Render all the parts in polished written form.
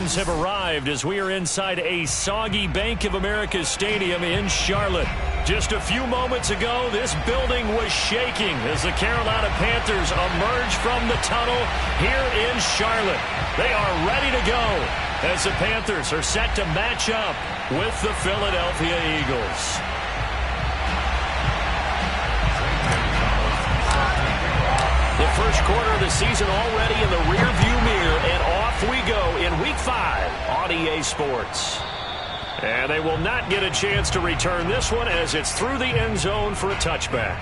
fans have arrived as we are inside a soggy Bank of America Stadium in Charlotte. Just a few moments ago, this building was shaking as the Carolina Panthers emerged from the tunnel here in Charlotte. They are ready to go as the Panthers are set to match up with the Philadelphia Eagles. The first quarter of the season already in the rearview mirror, and off we go in Week 5 on EA Sports. And they will not get a chance to return this one as it's through the end zone for a touchback.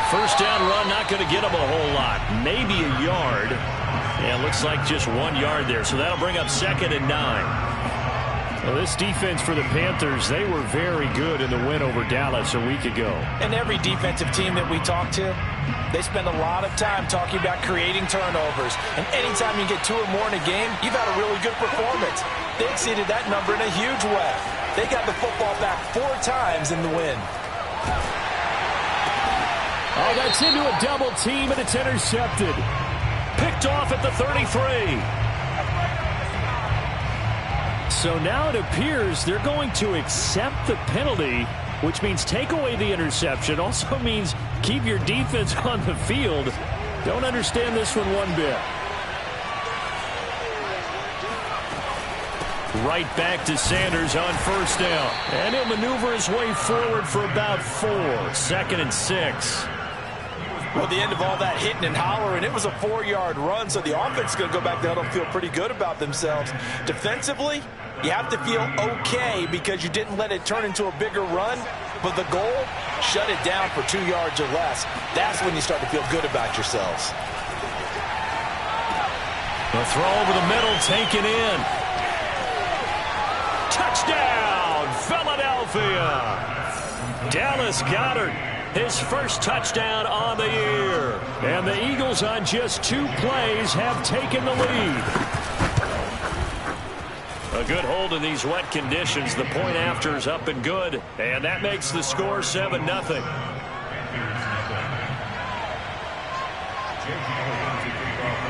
First down run, not going to get him a whole lot. Maybe a yard. Yeah, looks like just 1 yard there. So that'll bring up 2nd and 9. Well, this defense for the Panthers, they were very good in the win over Dallas a week ago. And every defensive team that we talk to, they spend a lot of time talking about creating turnovers. And anytime you get 2 or more in a game, you've had a really good performance. They exceeded that number in a huge way. They got the football back 4 times in the win. Oh, that's into a double team, and it's intercepted. Picked off at the 33. So now it appears they're going to accept the penalty, which means take away the interception. Also means keep your defense on the field. Don't understand this one one bit. Right back to Sanders on first down. And he'll maneuver his way forward for about 4. 2nd and 6. Well, the end of all that hitting and hollering, it was a 4-yard run, so the offense is going to go back down and feel pretty good about themselves. Defensively, you have to feel okay because you didn't let it turn into a bigger run, but the goal, shut it down for 2 yards or less. That's when you start to feel good about yourselves. The throw over the middle, taken in. Touchdown, Philadelphia! Dallas Goedert, his first touchdown on the year. And the Eagles on just 2 plays have taken the lead. A good hold in these wet conditions. The point after is up and good. And that makes the score 7-0.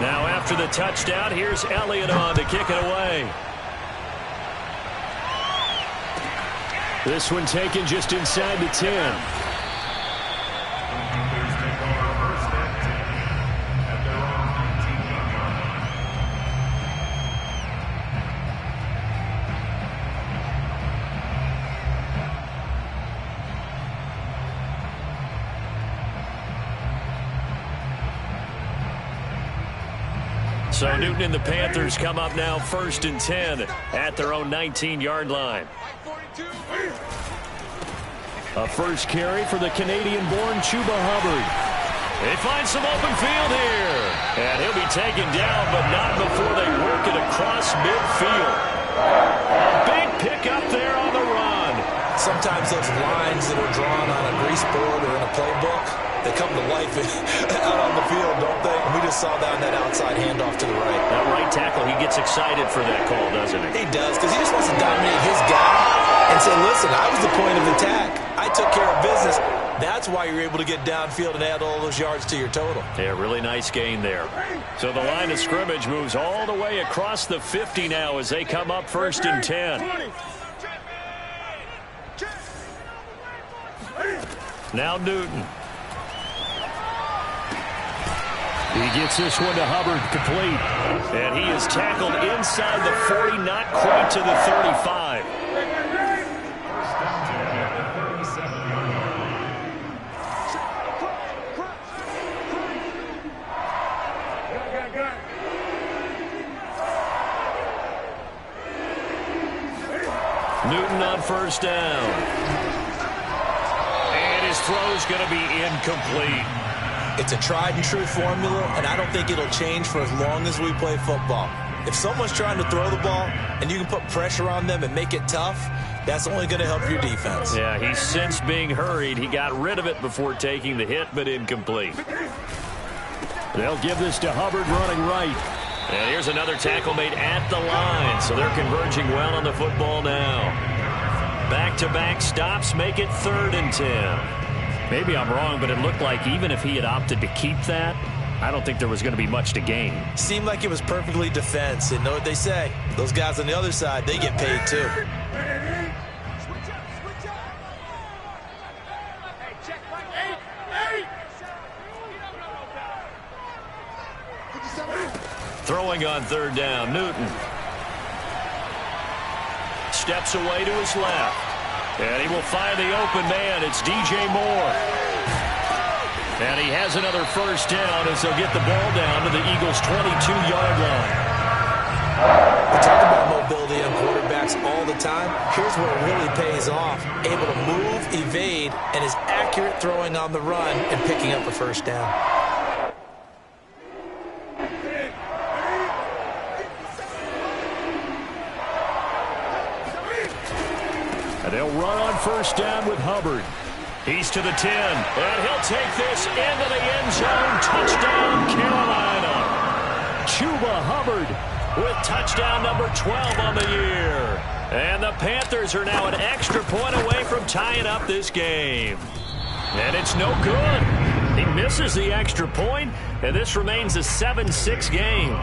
Now after the touchdown, here's Elliott on to kick it away. This one taken just inside the 10. So Newton and the Panthers come up now 1st and 10 at their own 19-yard line. A first carry for the Canadian-born Chuba Hubbard. They find some open field here. And he'll be taken down, but not before they work it across midfield. A big pick up there on the run. Sometimes those lines that are drawn on a grease board or in a playbook, they come to life out on the field, don't they? And we just saw that on that outside handoff to the right. That right tackle, he gets excited for that call, doesn't he? He does, because he just wants to dominate his guy and say, listen, I was the point of attack. I took care of business. That's why you're able to get downfield and add all those yards to your total. Yeah, really nice gain there. So the line of scrimmage moves all the way across the 50 now as they come up 1st and 10. Now Newton. He gets this one to Hubbard, complete. And he is tackled inside the 40, not quite to the 35. Newton on first down. And his throw is going to be incomplete. It's a tried-and-true formula, and I don't think it'll change for as long as we play football. If someone's trying to throw the ball and you can put pressure on them and make it tough, that's only going to help your defense. Yeah, he's since being hurried. He got rid of it before taking the hit, but incomplete. They'll give this to Hubbard running right. And here's another tackle made at the line, so they're converging well on the football now. Back-to-back stops make it 3rd and 10. Maybe I'm wrong, but it looked like even if he had opted to keep that, I don't think there was going to be much to gain. Seemed like it was perfectly defense. And know what they say? Those guys on the other side, they get paid too. Throwing on 3rd down, Newton. Steps away to his left. And he will find the open man. It's DJ Moore. And he has another first down as they'll get the ball down to the Eagles' 22-yard line. We talk about mobility on quarterbacks all the time. Here's where it really pays off. Able to move, evade, and is accurate throwing on the run and picking up a first down. And they'll run on first down with Hubbard. He's to the 10, and he'll take this into the end zone. Touchdown, Carolina. Chuba Hubbard with touchdown number 12 on the year. And the Panthers are now an extra point away from tying up this game. And it's no good. He misses the extra point, and this remains a 7-6 game.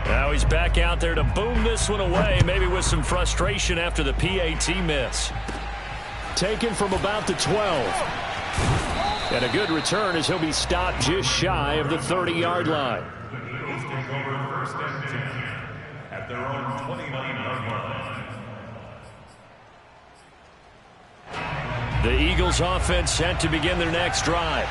Now he's back out there to boom this one away, maybe with some frustration after the PAT miss. Taken from about the 12. And a good return as he'll be stopped just shy of the 30-yard line. Eagles take over 1st and 10 at their own 29-yard line. The Eagles offense set to begin their next drive.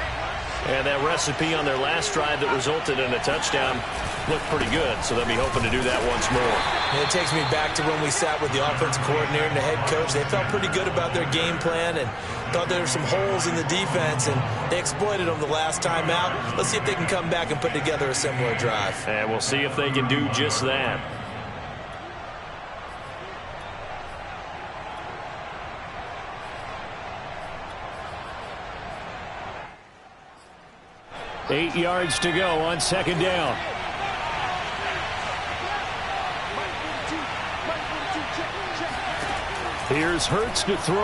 And that recipe on their last drive that resulted in a touchdown looked pretty good, so they'll be hoping to do that once more. And it takes me back to when we sat with the offensive coordinator and the head coach. They felt pretty good about their game plan and thought there were some holes in the defense, and they exploited them the last time out. Let's see if they can come back and put together a similar drive. And we'll see if they can do just that. Eight yards to go on 2nd down. Here's Hurts to throw.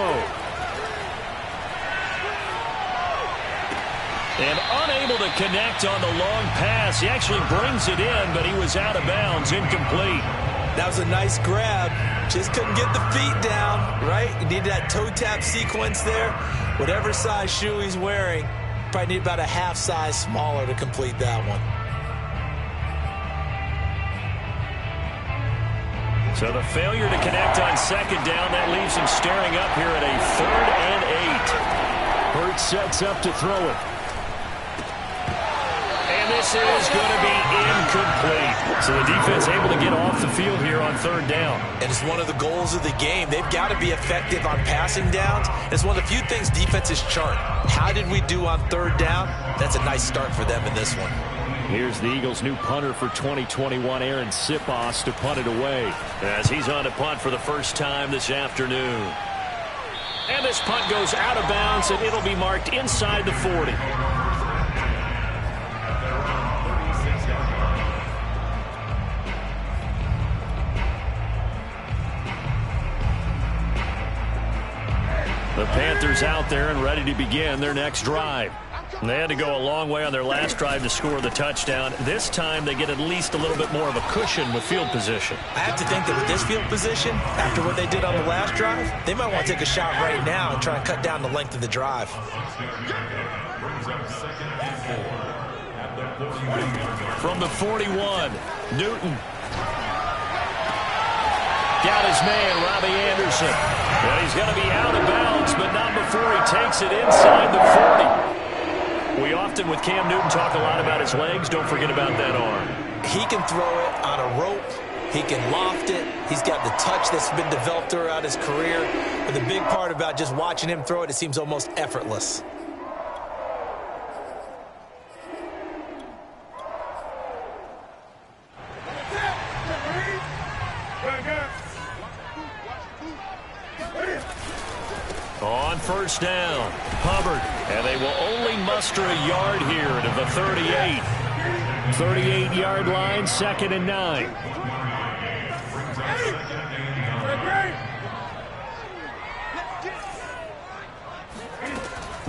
And unable to connect on the long pass. He actually brings it in, but he was out of bounds, incomplete. That was a nice grab. Just couldn't get the feet down, right? You need that toe tap sequence there. Whatever size shoe he's wearing, probably need about a half size smaller to complete that one. So the failure to connect on 2nd down, that leaves him staring up here at a 3rd and 8. Hurts sets up to throw it. And this is going to be incomplete. So the defense able to get off the field here on 3rd down. And it's one of the goals of the game. They've got to be effective on passing downs. It's one of the few things defenses chart. How did we do on 3rd down? That's a nice start for them in this one. Here's the Eagles' new punter for 2021, Aaron Sipos, to punt it away as he's on to punt for the first time this afternoon. And this punt goes out of bounds, and it'll be marked inside the 40. The Panthers out there and ready to begin their next drive. And they had to go a long way on their last drive to score the touchdown. This time they get at least a little bit more of a cushion with field position. I have to think that with this field position, after what they did on the last drive, they might want to take a shot right now and try and cut down the length of the drive. From the 41, Newton. Got his man, Robbie Anderson. And he's going to be out of bounds, but not before he takes it inside the 40. We often, with Cam Newton, talk a lot about his legs. Don't forget about that arm. He can throw it on a rope. He can loft it. He's got the touch that's been developed throughout his career. But the big part about just watching him throw it, it seems almost effortless. On first down, Hubbard. And they will only muster a yard here to the 38. 38-yard line, 2nd and 9.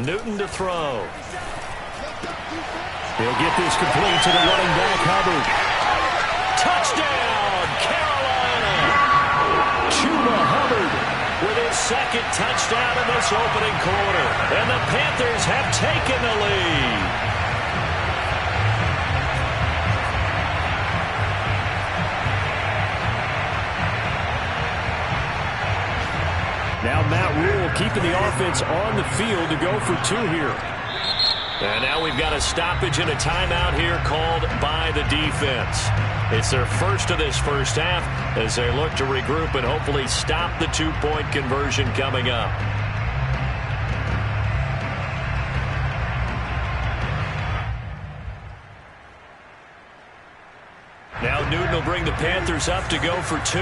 Newton to throw. He'll get this complete to the running back, Hubbard. Touchdown, Carolina! Chuba Hubbard with his 2nd touchdown in this opening quarter. And the Panthers have taken the lead. Now Matt Rule keeping the offense on the field to go for 2 here. And now we've got a stoppage and a timeout here called by the defense. It's their first of this first half as they look to regroup and hopefully stop the 2-point conversion coming up. Now Newton will bring the Panthers up to go for 2.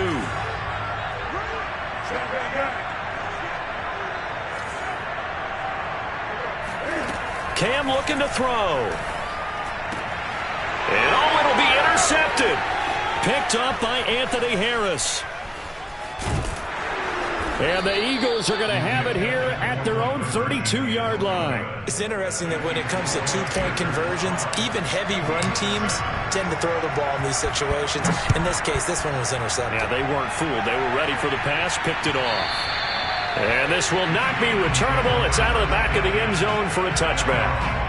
Cam looking to throw. And it'll be intercepted. Picked up by Anthony Harris. And the Eagles are going to have it here at their own 32-yard line. It's interesting that when it comes to 2-point conversions, even heavy run teams tend to throw the ball in these situations. In this case, this one was intercepted. Yeah, they weren't fooled. They were ready for the pass, picked it off. And this will not be returnable. It's out of the back of the end zone for a touchback.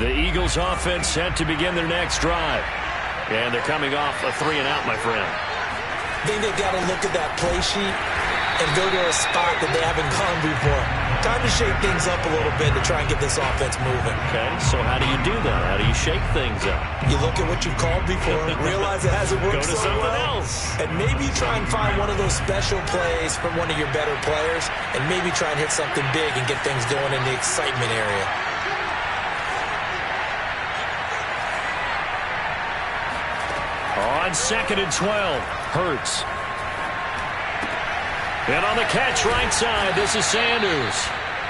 The Eagles offense set to begin their next drive. And they're coming off a 3-and-out, my friend. I think they've got to look at that play sheet and go to a spot that they haven't gone before. Time to shake things up a little bit to try and get this offense moving. Okay, so how do you do that? How do you shake things up? You look at what you've called before, realize it hasn't worked so well. Go to something else. And maybe try and find one of those special plays from one of your better players, and maybe try and hit something big and get things going in the excitement area. On 2nd and 12, Hurts. And on the catch right side, this is Sanders.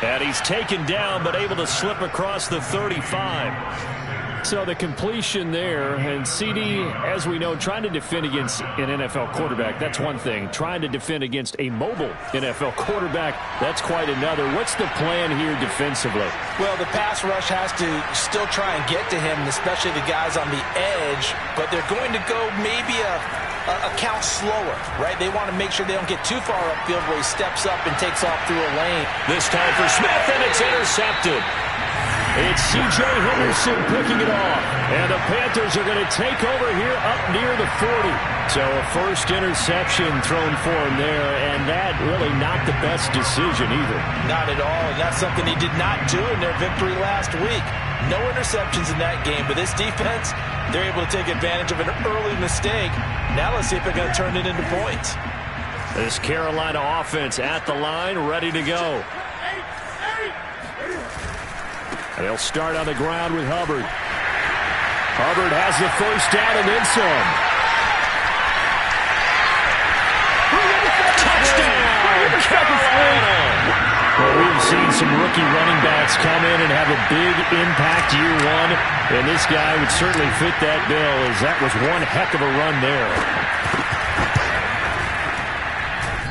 And he's taken down, but able to slip across the 35. So the completion there, and CD, as we know, trying to defend against an NFL quarterback, that's one thing. Trying to defend against a mobile NFL quarterback, that's quite another. What's the plan here defensively? Well, the pass rush has to still try and get to him, especially the guys on the edge, but they're going to go maybe a count slower, right? They want to make sure they don't get too far upfield where he steps up and takes off through a lane. This time for Smith, and it's intercepted. It's C.J. Henderson picking it off. And the Panthers are going to take over here up near the 40. So a first interception thrown for him there, and that really not the best decision either. Not at all, and that's something he did not do in their victory last week. No interceptions in that game, but this defense, they're able to take advantage of an early mistake. Now let's see if they're going to turn it into points. This Carolina offense at the line, ready to go. They'll start on the ground with Hubbard. Hubbard has the first down and then some. Touchdown, Carolina! Well, we've seen some rookie running backs come in and have a big impact year one, and this guy would certainly fit that bill, as that was one heck of a run there.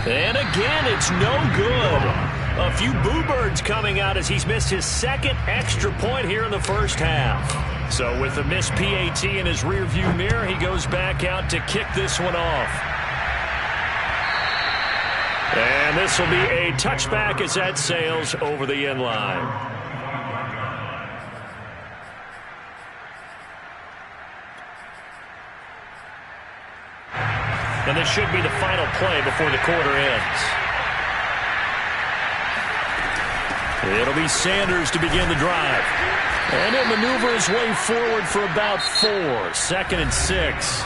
And again, it's no good. A few boo birds coming out as he's missed his 2nd extra point here in the first half. So with the missed PAT in his rearview mirror, he goes back out to kick this one off. And this will be a touchback as that sails over the end line. And this should be the final play before the quarter ends. It'll be Sanders to begin the drive. And he'll maneuver his way forward for about 4. 2nd and 6.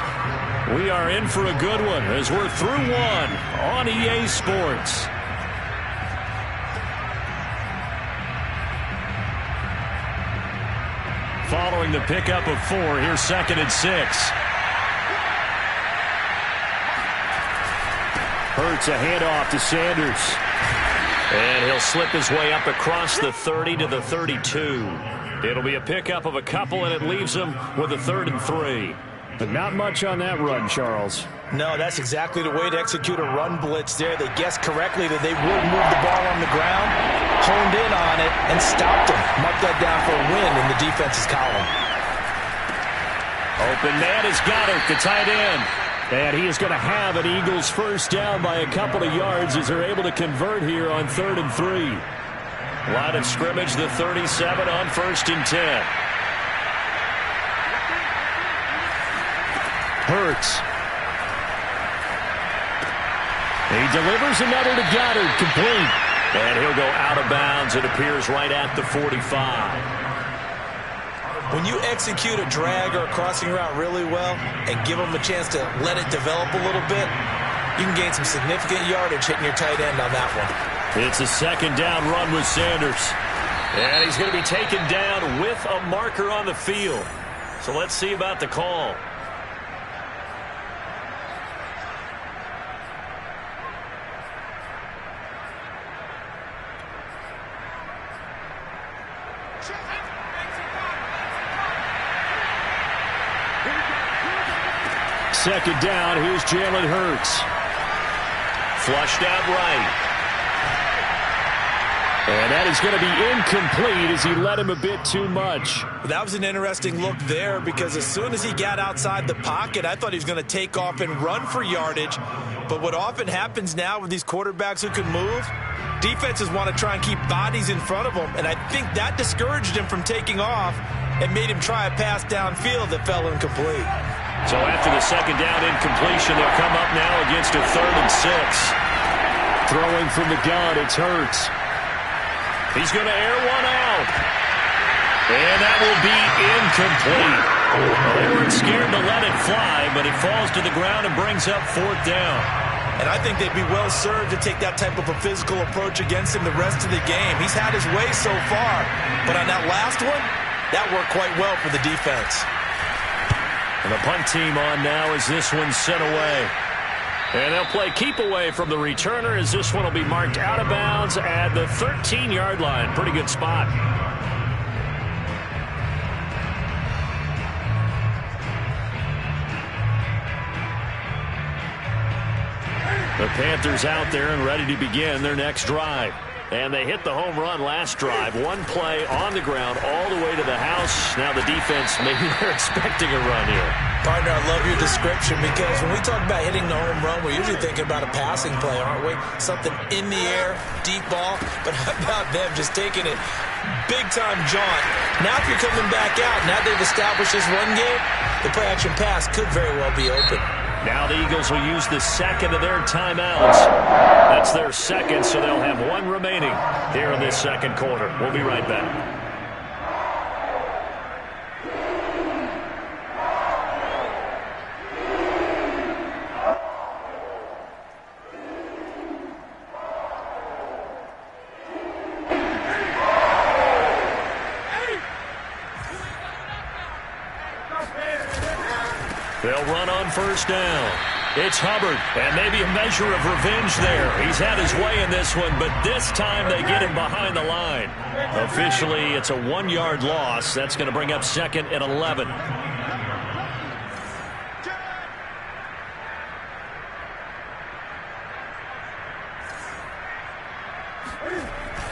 We are in for a good one as we're through one on EA Sports. following the pickup of 4. Here's 2nd and 6. Hurts a handoff to Sanders. And he'll slip his way up across the 30 to the 32. It'll be a pickup of a couple, and it leaves him with a 3rd and 3. But not much on that run, Charles. No, that's exactly the way to execute a run blitz there. They guessed correctly that they would move the ball on the ground, honed in on it, and stopped him. Mark that down for a win in the defense's column. Open man has got it, the tight end. And he is going to have an Eagles first down by a couple of yards as they're able to convert here on 3rd and 3. Line of scrimmage, the 37 on 1st and 10. Hurts. He delivers another to Goddard, complete. And he'll go out of bounds. It appears right at the 45. When you execute a drag or a crossing route really well and give them a chance to let it develop a little bit, you can gain some significant yardage hitting your tight end on that one. It's a 2nd down run with Sanders. And he's going to be taken down with a marker on the field. So let's see about the call. Second down, here's Jalen Hurts. Flushed out right. And that is going to be incomplete as he led him a bit too much. That was an interesting look there because as soon as he got outside the pocket, I thought he was going to take off and run for yardage. But what often happens now with these quarterbacks who can move, defenses want to try and keep bodies in front of them. And I think that discouraged him from taking off and made him try a pass downfield that fell incomplete. So after the 2nd down incompletion, they'll come up now against a 3rd and 6. Throwing from the gun, it's Hurts. He's going to air one out. And that will be incomplete. Well, they weren't scared to let it fly, but it falls to the ground and brings up 4th down. And I think they'd be well served to take that type of a physical approach against him the rest of the game. He's had his way so far, but on that last one, that worked quite well for the defense. And the punt team on now as this one's sent away. And they'll play keep away from the returner as this one will be marked out of bounds at the 13-yard line. Pretty good spot. The Panthers out there and ready to begin their next drive. And they hit the home run last drive. One play on the ground all the way to the house. Now the defense, maybe they're expecting a run here. Partner, I love your description because when we talk about hitting the home run, we're usually thinking about a passing play, aren't we? Something in the air, deep ball. But how about them just taking it big-time jaunt? Now if you're coming back out, now they've established this run game, the play-action pass could very well be open. Now the Eagles will use the 2nd of their timeouts. That's their 2nd, so they'll have 1 remaining here in this 2nd quarter. We'll be right back. They'll run on 1st down. It's Hubbard, and maybe a measure of revenge there. He's had his way in this one, but this time they get him behind the line. Officially, it's a 1-yard loss. That's going to bring up 2nd and 11.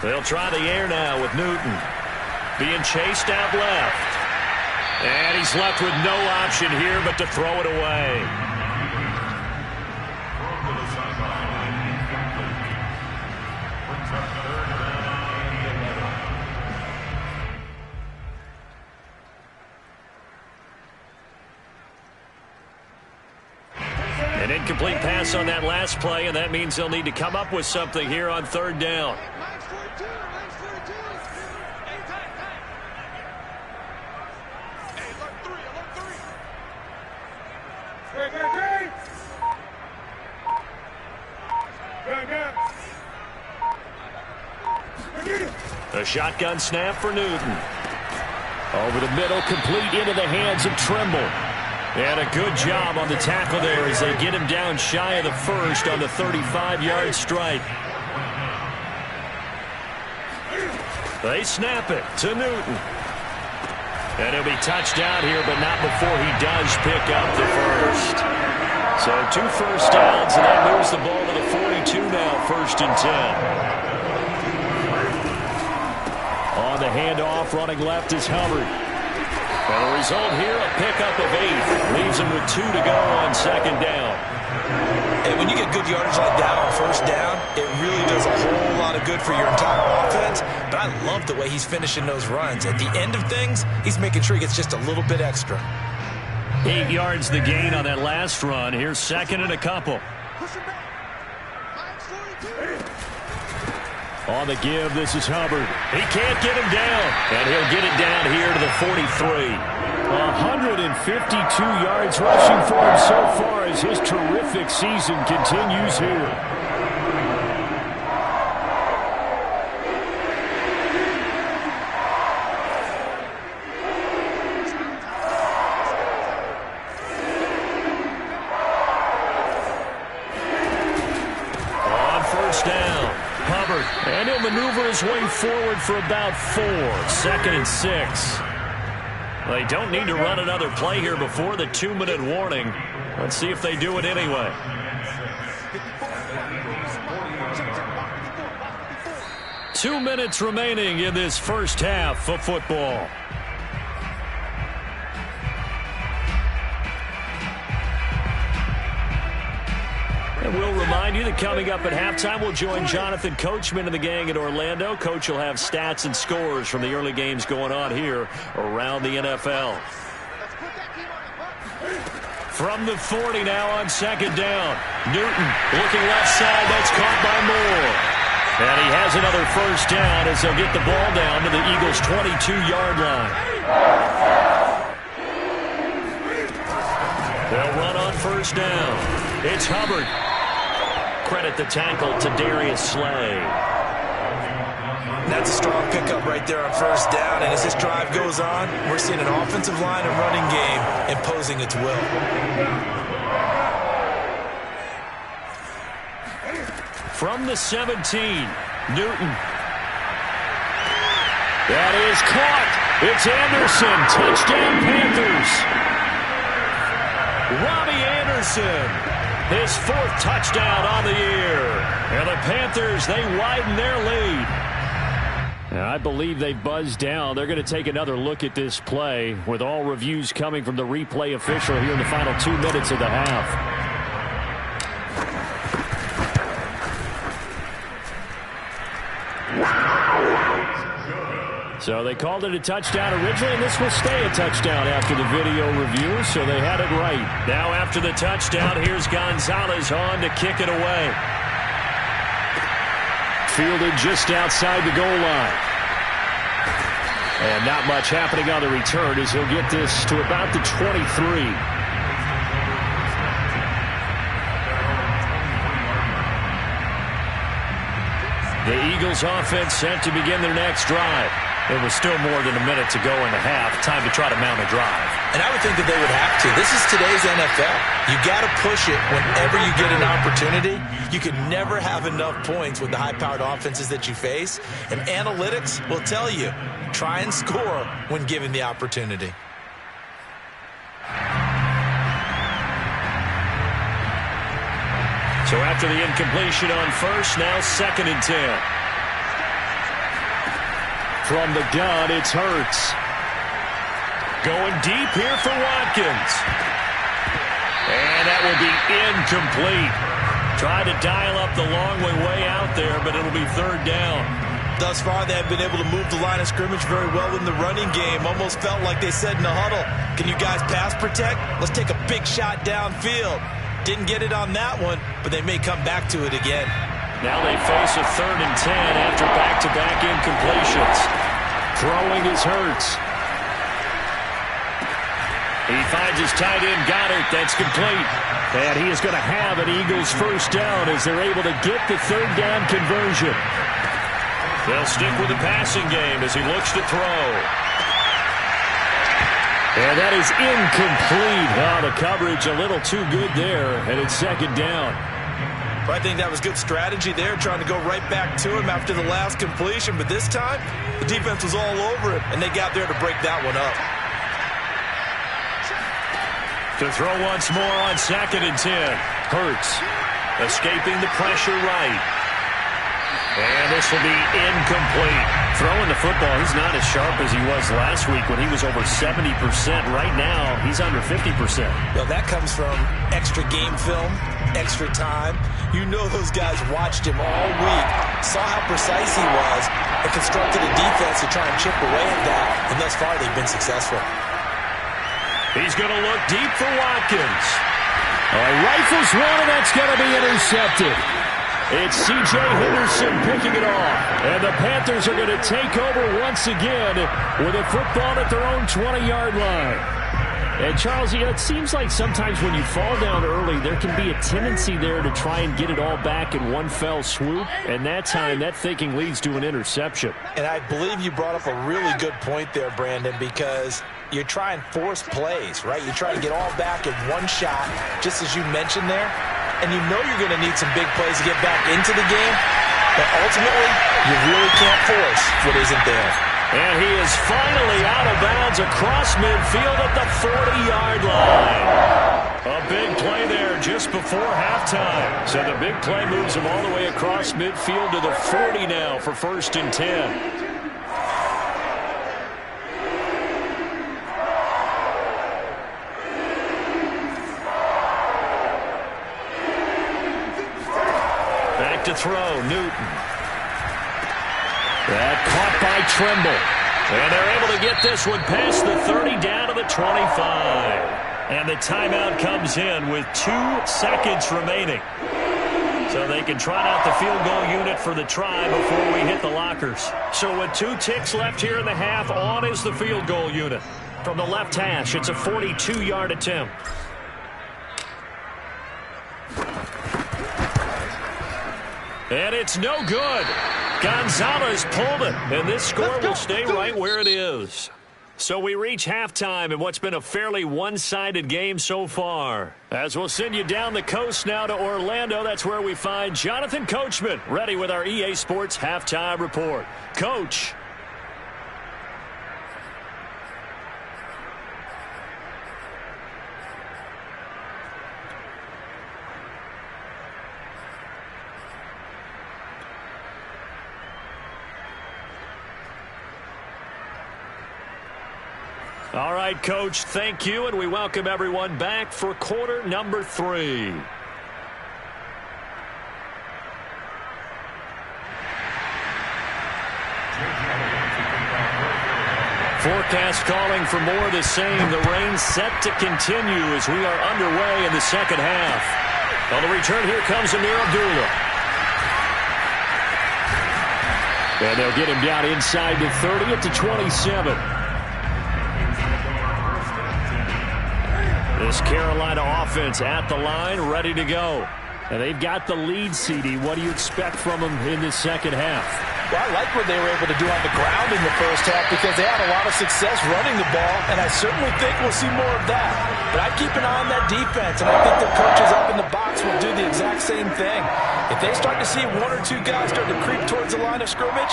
They'll try the air now with Newton. Being chased out left. And he's left with no option here but to throw it away. An incomplete pass on that last play, and that means they'll need to come up with something here on 3rd down. A shotgun snap for Newton. Over the middle, complete into the hands of Trimble. And a good job on the tackle there as they get him down shy of the first on the 35-yard strike. They snap it to Newton. And he'll be touched out here, but not before he does pick up the first. So 2 first downs, and that moves the ball to the 42 now, 1st and 10. On the handoff, running left is Hubbard. And the result here, a pickup of 8. Leaves him with 2 to go on 2nd down. And when you get good yardage like that on 1st down, it really does a whole lot of good for your entire offense. But I love the way he's finishing those runs. At the end of things, he's making sure he gets just a little bit extra. 8 yards the gain on that last run. Here's 2nd and a couple. On the give, this is Hubbard. He can't get him down, and he'll get it down here to the 43. 152 yards rushing for him so far as his terrific season continues here. On 1st down, Hubbard, and he'll maneuver his way forward for about 4. 2nd and 6. They don't need to run another play here before the 2-minute warning. Let's see if they do it anyway. Two minutes remaining in this first half of football. And we'll remind you that coming up at halftime, we'll join Jonathan Coachman and the gang in Orlando. Coach will have stats and scores from the early games going on here around the NFL. From the 40 now on 2nd down. Newton looking left side. That's caught by Moore. And he has another 1st down as they'll get the ball down to the Eagles' 22-yard line. They'll run on 1st down. It's Hubbard. Credit the tackle to Darius Slay. That's a strong pickup right there on 1st down. And as this drive goes on, we're seeing an offensive line and running game imposing its will. From the 17, Newton. That is caught. It's Anderson. Touchdown, Panthers. Robbie Anderson. His 4th touchdown on the year. And the Panthers, they widen their lead. And I believe they buzzed down. They're going to take another look at this play with all reviews coming from the replay official here in the final 2 minutes of the half. So they called it a touchdown originally, and this will stay a touchdown after the video review, so they had it right. Now after the touchdown, here's Gonzalez on to kick it away. Fielded just outside the goal line. And not much happening on the return as he'll get this to about the 23. The Eagles offense set to begin their next drive. It was still more than a minute to go in the half. Time to try to mount a drive. And I would think that they would have to. This is today's NFL. You got to push it whenever you get an opportunity. You can never have enough points with the high-powered offenses that you face. And analytics will tell you, try and score when given the opportunity. So after the incompletion on 1st, now 2nd and 10. From the gun, it's Hurts. Going deep here for Watkins. And that will be incomplete. Tried to dial up the long way out there, but it'll be 3rd down. Thus far, they have been able to move the line of scrimmage very well in the running game. Almost felt like they said in the huddle, can you guys pass protect? Let's take a big shot downfield. Didn't get it on that one, but they may come back to it again. Now they face a 3rd and 10 after back-to-back incompletions. Throwing is Hurts. He finds his tight end, Goddard. That's complete. And he is going to have an Eagles 1st down as they're able to get the 3rd down conversion. They'll stick with the passing game as he looks to throw. And that is incomplete. Oh, the coverage a little too good there, and it's second down. I think that was good strategy there, trying to go right back to him after the last completion. But this time, the defense was all over him, and they got there to break that one up. To throw once more on 2nd and 10. Hurts escaping the pressure right. And this will be incomplete. Throwing the football, he's not as sharp as he was last week when he was over 70%. Right now, he's under 50%. Well, that comes from extra game film, extra time. You know those guys watched him all week, saw how precise he was, and constructed a defense to try and chip away at that. And thus far, they've been successful. He's going to look deep for Watkins. Rifles one, and that's going to be intercepted. It's C.J. Henderson picking it off. And the Panthers are going to take over once again with a football at their own 20-yard line. And, Charles, it seems like sometimes when you fall down early, there can be a tendency there to try and get it all back in one fell swoop. And that time, that thinking leads to an interception. And I believe you brought up a really good point there, Brandon, because you're trying force plays, right? You try to get all back in one shot, just as you mentioned there. And you know you're going to need some big plays to get back into the game. But ultimately, you really can't force what isn't there. And he is finally out of bounds across midfield at the 40-yard line. A big play there just before halftime. So the big play moves him all the way across midfield to the 40 now for 1st and 10. To throw, Newton. That caught by Trimble. And they're able to get this one past the 30 down to the 25. And the timeout comes in with 2 seconds remaining. So they can trot out the field goal unit for the try before we hit the lockers. So with 2 ticks left here in the half, on is the field goal unit. From the left hash, it's a 42-yard attempt. And it's no good. Gonzalez pulled it, and this score will stay right where it is. So we reach halftime in what's been a fairly one-sided game so far. As we'll send you down the coast now to Orlando, that's where we find Jonathan Coachman, ready with our EA Sports Halftime Report. Coach. All right, Coach, thank you, and we welcome everyone back for quarter number 3. Forecast calling for more of the same. The rain set to continue as we are underway in the second half. On the return, here comes Amir Abdullah. And they'll get him down inside the 30 at the 27. This Carolina offense at the line, ready to go. And they've got the lead, CD. What do you expect from them in this second half? Well, I like what they were able to do on the ground in the first half because they had a lot of success running the ball, and I certainly think we'll see more of that. But I keep an eye on that defense, and I think their coaches up in the box will do the exact same thing. If they start to see 1 or 2 guys start to creep towards the line of scrimmage,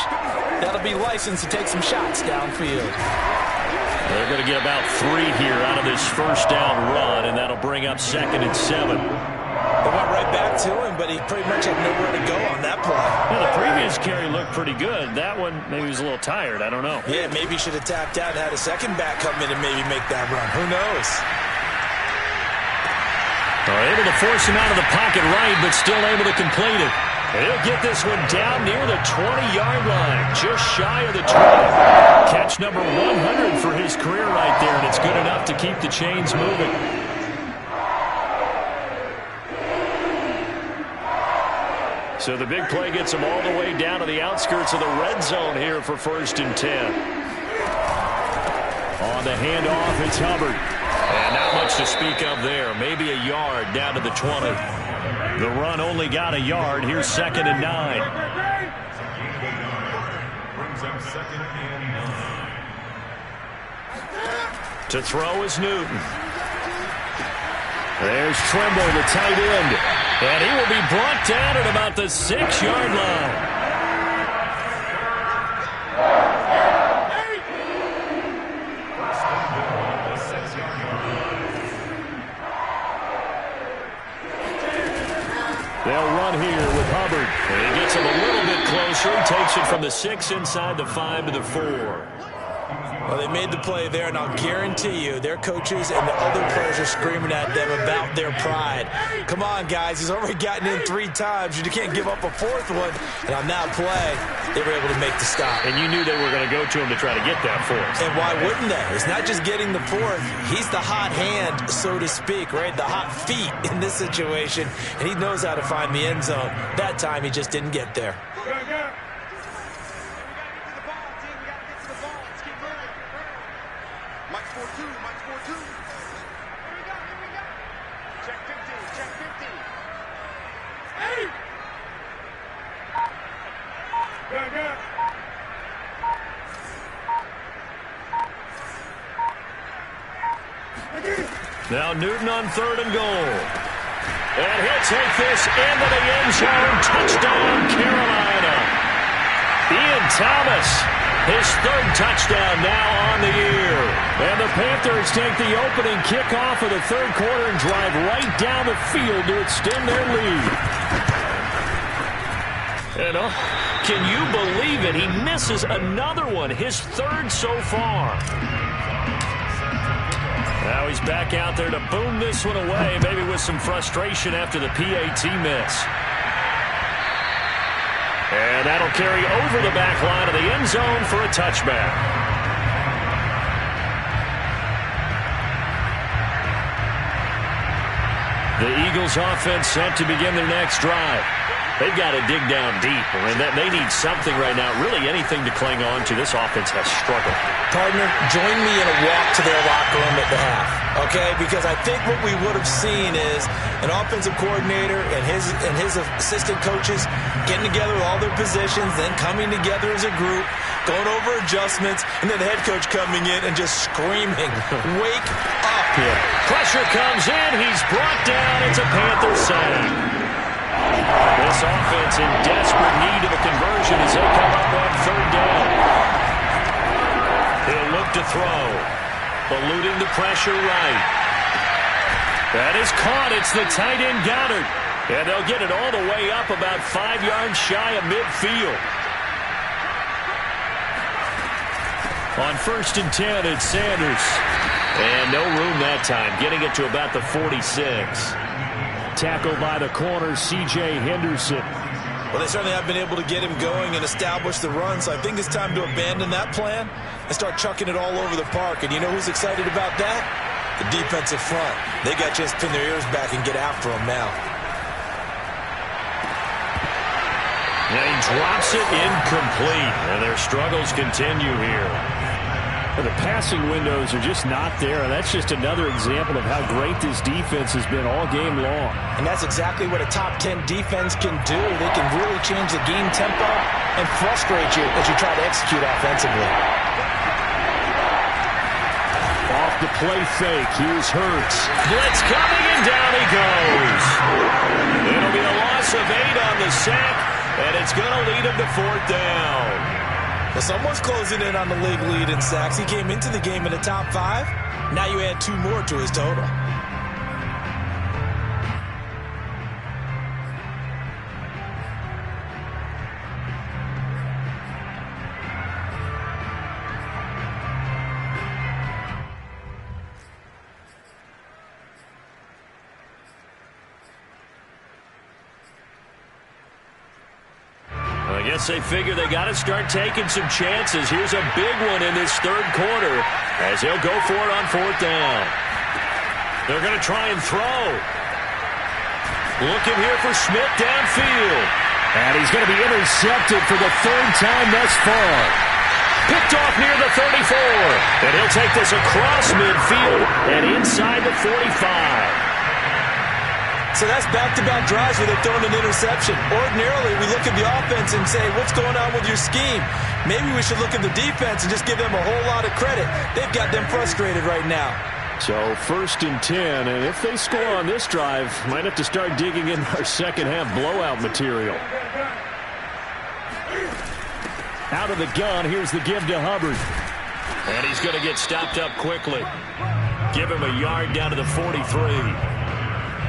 that'll be license to take some shots downfield. They're going to get about 3 here out of this first down run, and that'll bring up 2nd and 7. They went right back to him, but he pretty much had nowhere to go on that play. Well, the previous carry looked pretty good. That one, maybe he was a little tired. I don't know. Yeah, maybe he should have tapped out and had a second back come in and maybe make that run. Who knows? Are able to force him out of the pocket right, but still able to complete it. And he'll get this one down near the 20-yard line, just shy of the 20. Catch number 100 for his career right there, and it's good enough to keep the chains moving. So the big play gets him all the way down to the outskirts of the red zone here for 1st and 10. On the handoff, it's Hubbard. And not much to speak of there. Maybe a yard down to the 20. The run only got a yard. Here's 2nd and 9. Brings up 2nd and 9. To throw is Newton. There's Trimble, the tight end. And he will be brought down at about the 6-yard line. They'll run here with Hubbard. And he gets him a little bit closer. He takes it from the 6 inside the 5 to the 4. Well, they made the play there, and I'll guarantee you their coaches and the other players are screaming at them about their pride. Come on, guys. He's already gotten in 3 times. You can't give up a 4th one. And on that play, they were able to make the stop. And you knew they were going to go to him to try to get that 4th. And why wouldn't they? It's not just getting the 4th. He's the hot hand, so to speak, right? The hot feet in this situation. And he knows how to find the end zone. That time, he just didn't get there. Now Newton on 3rd and goal. And he'll take this into the end zone. Touchdown, Carolina. Ian Thomas, his 3rd touchdown now on the year. And the Panthers take the opening kickoff of the 3rd quarter and drive right down the field to extend their lead. And can you believe it? He misses another one, his 3rd so far. Now he's back out there to boom this one away, maybe with some frustration after the PAT miss. And that'll carry over the back line of the end zone for a touchback. The Eagles offense set to begin their next drive. They've got to dig down deep, and they need something right now, really anything to cling on to. This offense has struggled. Partner, join me in a walk to their locker room at the half, okay? Because I think what we would have seen is an offensive coordinator and his assistant coaches getting together with all their positions, then coming together as a group, going over adjustments, and then the head coach coming in and just screaming, wake up. Yeah. Pressure comes in. He's brought down. It's a Panther sack. This offense in desperate need of a conversion as they come up on 3rd down. He'll look to throw. Eluding the pressure right. That is caught. It's the tight end Goddard. And they'll get it all the way up about 5 yards shy of midfield. On 1st and 10, it's Sanders. And no room that time. Getting it to about the 46. Tackled by the corner, C.J. Henderson. Well, they certainly have been able to get him going and establish the run, so I think it's time to abandon that plan and start chucking it all over the park. And you know who's excited about that? The defensive front. They got a chance to pin their ears back and get after him now. And he drops it incomplete, and their struggles continue here. The passing windows are just not there, and that's just another example of how great this defense has been all game long. And that's exactly what a top 10 defense can do. They can really change the game tempo and frustrate you as you try to execute offensively. Off the play fake, here's Hurts. Blitz coming, and down he goes. It'll be a loss of 8 on the sack, and it's going to lead him to 4th down. Well, someone's closing in on the league lead in sacks. He came into the game in the top 5. Now you add 2 more to his total. I guess they figure they got to start taking some chances. Here's a big one in this 3rd quarter as they'll go for it on 4th down. They're going to try and throw. Looking here for Smith downfield. And he's going to be intercepted for the 3rd time thus far. Picked off near the 34. And he'll take this across midfield and inside the 45. So that's back-to-back drives where they've thrown an interception. Ordinarily, we look at the offense and say, what's going on with your scheme? Maybe we should look at the defense and just give them a whole lot of credit. They've got them frustrated right now. So 1st and 10, and if they score on this drive, might have to start digging in our second-half blowout material. Out of the gun, here's the give to Hubbard. And he's going to get stopped up quickly. Give him a yard down to the 43.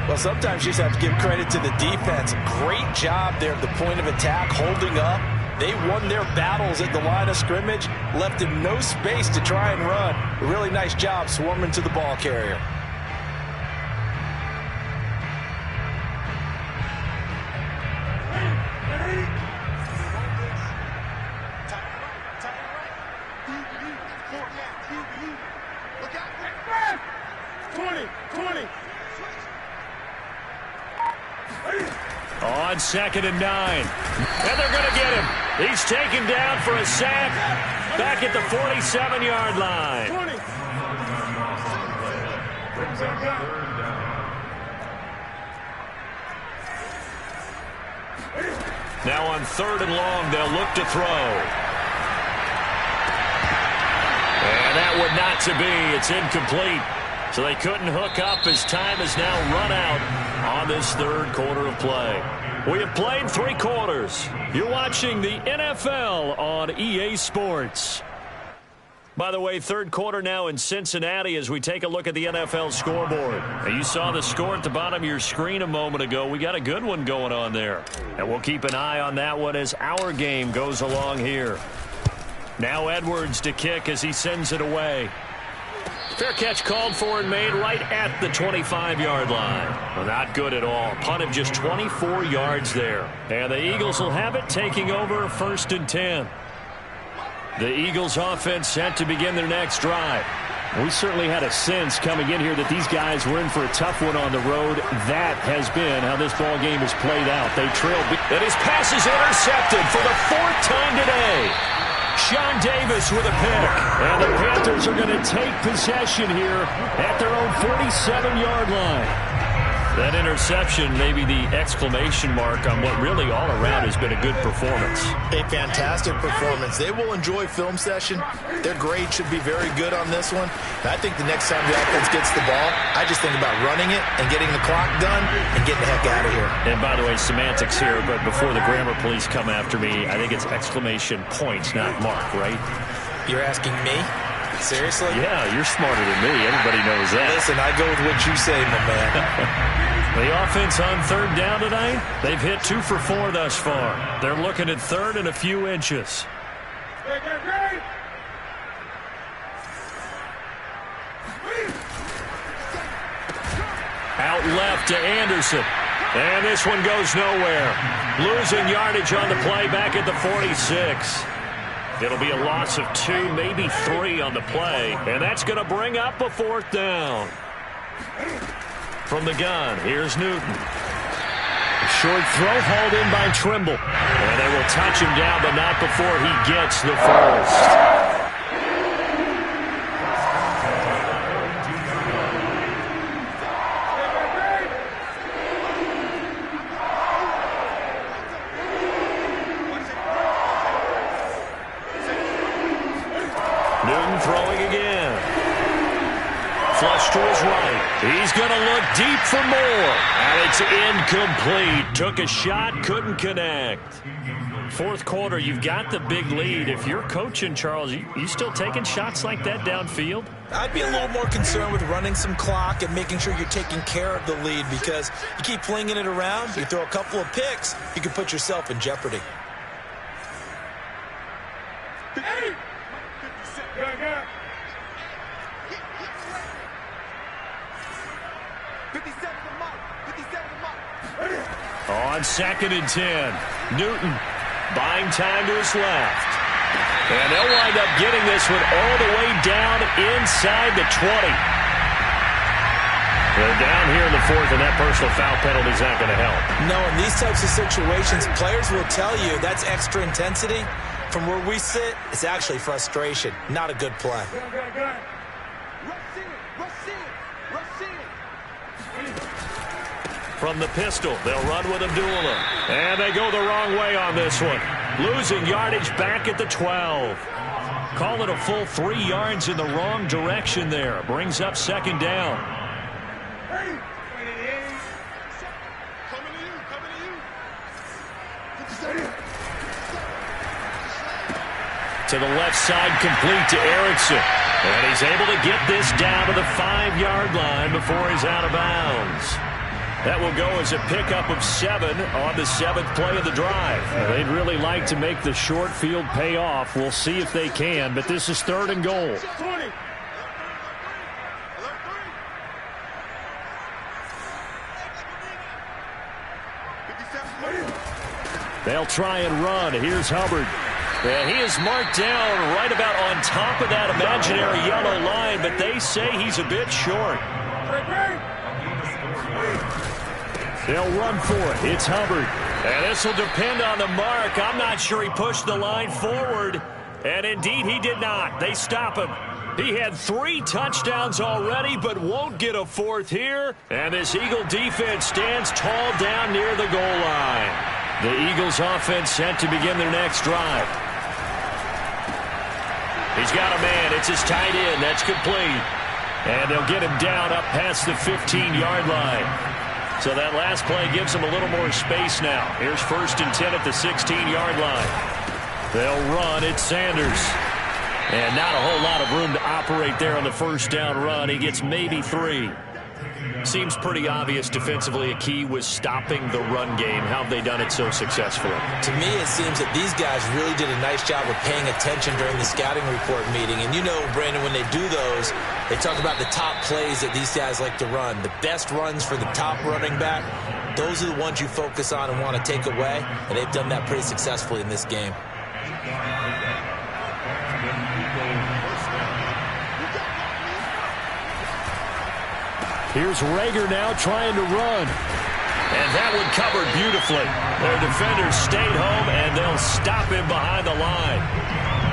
Well, sometimes you just have to give credit to the defense. Great job there at the point of attack, holding up. They won their battles at the line of scrimmage, left him no space to try and run. A really nice job swarming to the ball carrier. On 2nd and 9. And they're going to get him. He's taken down for a sack back at the 47-yard line. Now on 3rd and long, they'll look to throw. And that would not to be. It's incomplete. So they couldn't hook up as time has now run out on this 3rd quarter of play. We have played 3 quarters. You're watching the NFL on EA Sports. By the way, 3rd quarter now in Cincinnati as we take a look at the NFL scoreboard. Now, you saw the score at the bottom of your screen a moment ago. We got a good one going on there. And we'll keep an eye on that one as our game goes along here. Now Edwards to kick as he sends it away. Fair catch called for and made right at the 25-yard line. Well, not good at all. Punt of just 24 yards there. And the Eagles will have it, taking over 1st and 10. The Eagles offense set to begin their next drive. We certainly had a sense coming in here that these guys were in for a tough one on the road. That has been how this ball game has played out. They trailed. And his pass is intercepted for the 4th time today. Sean Davis with a pick. And the Panthers are going to take possession here at their own 47-yard line. That interception, maybe the exclamation mark on what really all around has been a good performance. A fantastic performance. They will enjoy film session. Their grade should be very good on this one. And I think the next time the offense gets the ball, I just think about running it and getting the clock done and getting the heck out of here. And by the way, semantics here, but before the grammar police come after me, I think it's exclamation points, not mark, right? You're asking me? Seriously? Yeah, you're smarter than me. Everybody knows that. Listen, I go with what you say, my man. The offense on 3rd down tonight, they've hit 2 for 4 thus far. They're looking at 3rd and a few inches. Out left to Anderson. And this one goes nowhere. Losing yardage on the play back at the 46. It'll be a loss of 2, maybe 3 on the play. And that's going to bring up a 4th down. From the gun, here's Newton. Short throw hauled in by Trimble. And they will touch him down, but not before he gets the first. Newton throwing again. Flush to his right. He's going to look deep for more. And it's incomplete. Took a shot, couldn't connect. 4th quarter, you've got the big lead. If you're coaching, Charles, you still taking shots like that downfield? I'd be a little more concerned with running some clock and making sure you're taking care of the lead, because you keep flinging it around, you throw a couple of picks, you can put yourself in jeopardy. On 2nd and 10, Newton buying time to his left. And they'll wind up getting this one all the way down inside the 20. They're down here in the 4th, and that personal foul penalty is not going to help. No, in these types of situations, players will tell you that's extra intensity. From where we sit, it's actually frustration, not a good play. from the pistol. They'll run with Abdullah. And they go the wrong way on this one. Losing yardage back at the 12. Call it a full 3 yards in the wrong direction there. Brings up second down. To the left side, complete to Erickson. And he's able to get this down to the 5-yard line before he's out of bounds. That will go as a pickup of 7 on the 7th play of the drive. They'd really like to make the short field pay off. We'll see if they can, but this is 3rd and goal. They'll try and run. Here's Hubbard. And he is marked down right about on top of that imaginary yellow line, but they say he's a bit short. They'll run for it. It's Hubbard. And this will depend on the mark. I'm not sure he pushed the line forward. And indeed, he did not. They stop him. He had 3 touchdowns already, but won't get a 4th here. And this Eagle defense stands tall down near the goal line. The Eagles offense set to begin their next drive. He's got a man. It's his tight end. That's complete. And they'll get him down up past the 15-yard line. So that last play gives them a little more space now. Here's 1st and 10 at the 16-yard line. They'll run. It's Sanders. And not a whole lot of room to operate there on the 1st down run. He gets maybe 3. Seems pretty obvious defensively a key was stopping the run game. How have they done it so successfully? To me, it seems that these guys really did a nice job of paying attention during the scouting report meeting. And you know, Brandon, when they do those, they talk about the top plays that these guys like to run. The best runs for the top running back, those are the ones you focus on and want to take away. And they've done that pretty successfully in this game. Here's Rager now trying to run. And that one covered beautifully. Their defenders stayed home, and they'll stop him behind the line.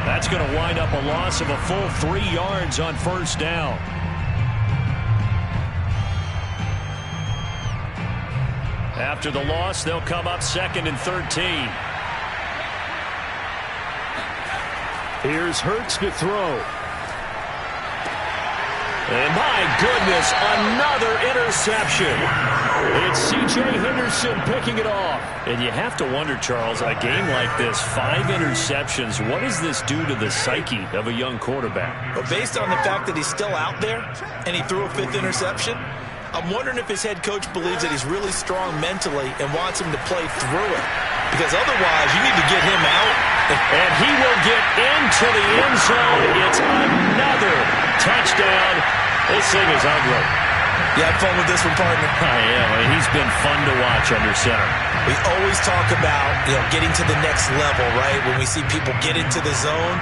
That's going to wind up a loss of a full 3 yards on 1st down. After the loss, they'll come up 2nd and 13. Here's Hurts to throw. And my goodness, another interception. It's C.J. Henderson picking it off. And you have to wonder, Charles, a game like this, 5 interceptions, what does this do to the psyche of a young quarterback? But based on the fact that he's still out there and he threw a 5th interception, I'm wondering if his head coach believes that he's really strong mentally and wants him to play through it. Because otherwise, you need to get him out. And he will get into the end zone. It's another touchdown. This thing is ugly. You had fun with this one, partner? I am. He's been fun to watch under center. We always talk about, getting to the next level, right? When we see people get into the zone,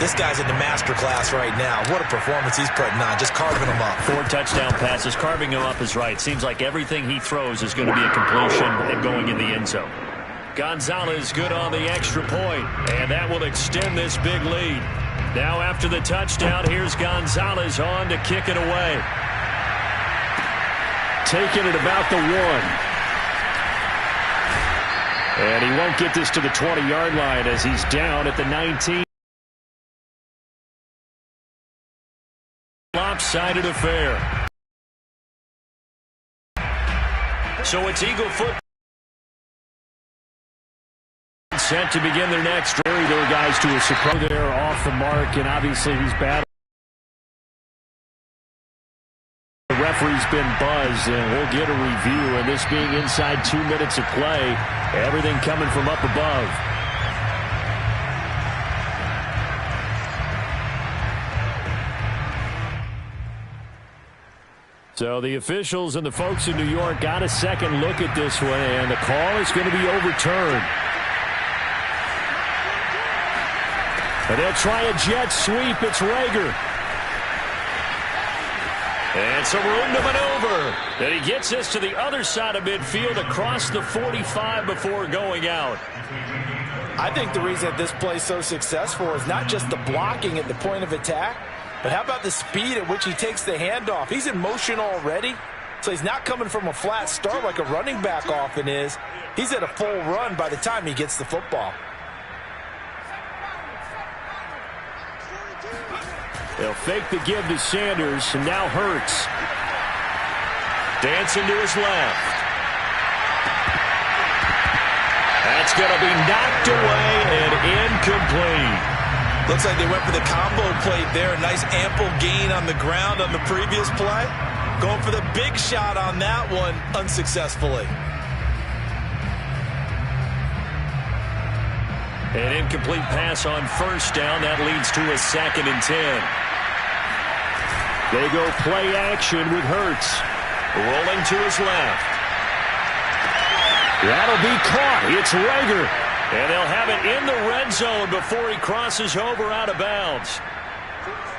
this guy's in the master class right now. What a performance he's putting on, just carving them up. 4 touchdown passes. Carving him up is right. Seems like everything he throws is going to be a completion and going in the end zone. Gonzalez good on the extra point, and that will extend this big lead. Now after the touchdown, here's Gonzalez on to kick it away. Taking it about the 1. And he won't get this to the 20-yard line as he's down at the 19. Lopsided affair. So it's Eagle football. Set to begin their next drive. Their guys to a surprise there off the mark, and obviously he's bad. The referee's been buzzed, and we'll get a review. And this being inside 2 minutes of play, everything coming from up above. So the officials and the folks in New York got a second look at this one, and the call is going to be overturned. And they'll try a jet sweep. It's Rager. And some room to maneuver. And he gets this to the other side of midfield across the 45 before going out. I think the reason that this play is so successful is not just the blocking at the point of attack, but how about the speed at which he takes the handoff? He's in motion already. So he's not coming from a flat start like a running back often is. He's at a full run by the time he gets the football. They'll fake the give to Sanders, and now Hurts. Dancing to his left. That's going to be knocked away and incomplete. Looks like they went for the combo plate there. Nice ample gain on the ground on the previous play. Going for the big shot on that one unsuccessfully. An incomplete pass on first down. That leads to a 2nd and 10. They go play action with Hurts. Rolling to his left. That'll be caught. It's Rager. And they'll have it in the red zone before he crosses over out of bounds.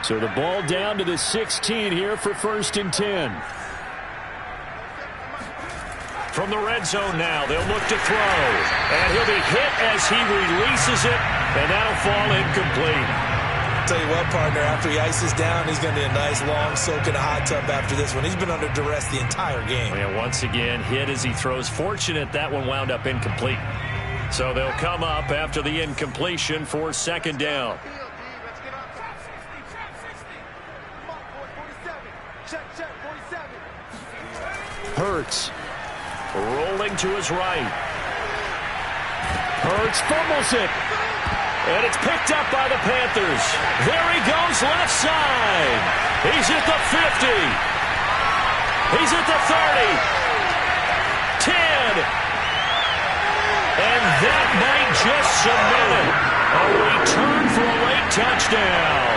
So the ball down to the 16 here for 1st and 10. From the red zone now, they'll look to throw. And he'll be hit as he releases it, and that'll fall incomplete. Tell you what, partner, after he ices down, he's going to need a nice long soak in a hot tub after this one. He's been under duress the entire game. And once again, hit as he throws. Fortunate that one wound up incomplete. So they'll come up after the incompletion for 2nd down. Hurts. Rolling to his right. Hurts fumbles it. And it's picked up by the Panthers. There he goes left side. He's at the 50. He's at the 30. 10. And that might just cement it. A return for a late touchdown.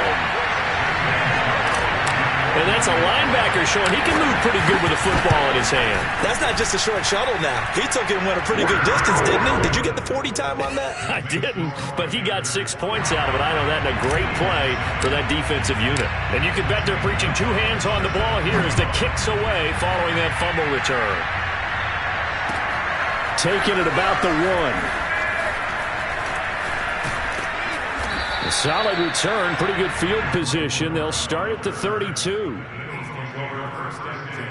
And that's a linebacker showing he can move pretty good with a football in his hand. That's not just a short shuttle now. He took it and went a pretty good distance, didn't he? Did you get the 40 time on that? I didn't, but he got 6 points out of it. I know that in a great play for that defensive unit. And you can bet they're preaching 2 hands on the ball here as the kick's away following that fumble return. Taking it about the 1. A solid return, pretty good field position. They'll start at the 32. Eagles take over 1st and 10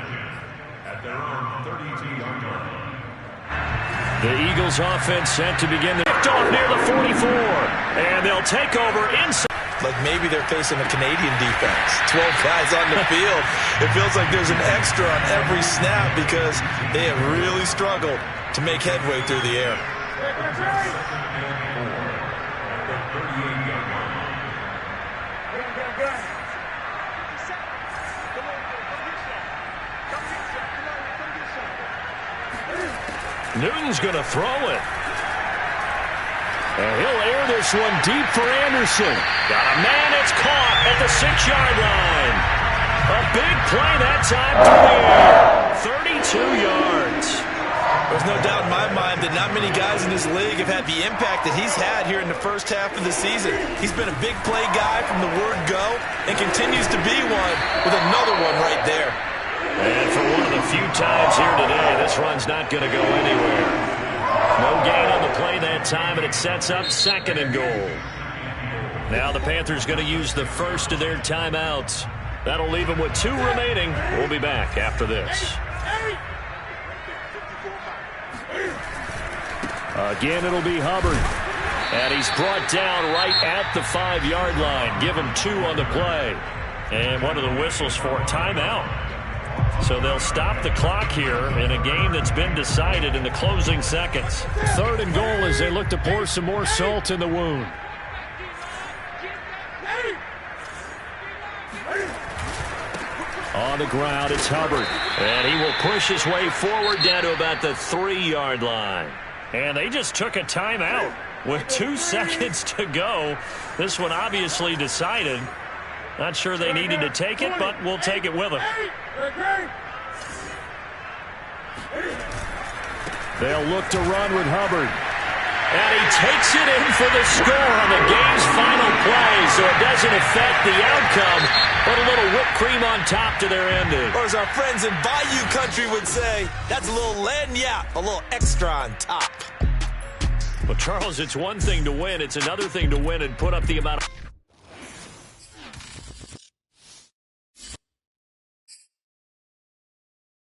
at their own 32-yard line. The Eagles offense set to begin the picked off near the 44. And they'll take over inside. Like maybe they're facing a Canadian defense. 12 guys on the field. It feels like there's an extra on every snap because they have really struggled to make headway through the air. Newton's going to throw it. And he'll air this one deep for Anderson. Got a man, it's caught at the 6-yard line. A big play that time to the air. 32 yards. There's no doubt in my mind that not many guys in this league have had the impact that he's had here in the first half of the season. He's been a big play guy from the word go and continues to be one with another one right there. And for one of the few times here today, this run's not going to go anywhere. No gain on the play that time, and it sets up 2nd and goal. Now the Panthers going to use the first of their timeouts. That'll leave them with 2 remaining. We'll be back after this. Again, it'll be Hubbard. And he's brought down right at the 5-yard line. Give him 2 on the play. And one of the whistles for a timeout. So they'll stop the clock here in a game that's been decided in the closing seconds. 3rd and goal as they look to pour some more salt in the wound. On the ground, it's Hubbard. And he will push his way forward down to about the 3-yard line. And they just took a timeout with 2 seconds to go. This one obviously decided. Not sure they needed to take it, but we'll take it with them. They'll look to run with Hubbard. And he takes it in for the score on the game's final play, so it doesn't affect the outcome, but a little whipped cream on top to their ending. Or as our friends in Bayou Country would say, that's a little lagniappe, a little extra on top. Well, Charles, it's one thing to win. It's another thing to win and put up the amount of...